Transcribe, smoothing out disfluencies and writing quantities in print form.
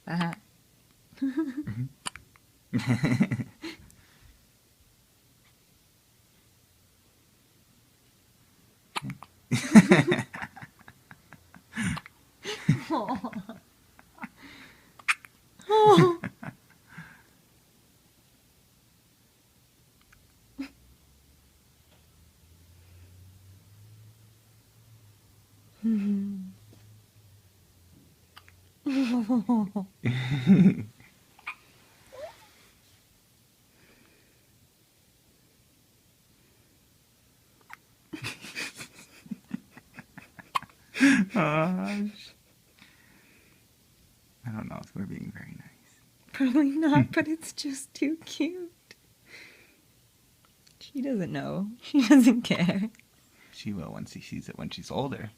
Uh-huh. Oh. Oh. Gosh. I don't know if we're being very nice. Probably not, but it's just too cute. She doesn't know. She doesn't care. She will once she sees it when she's older.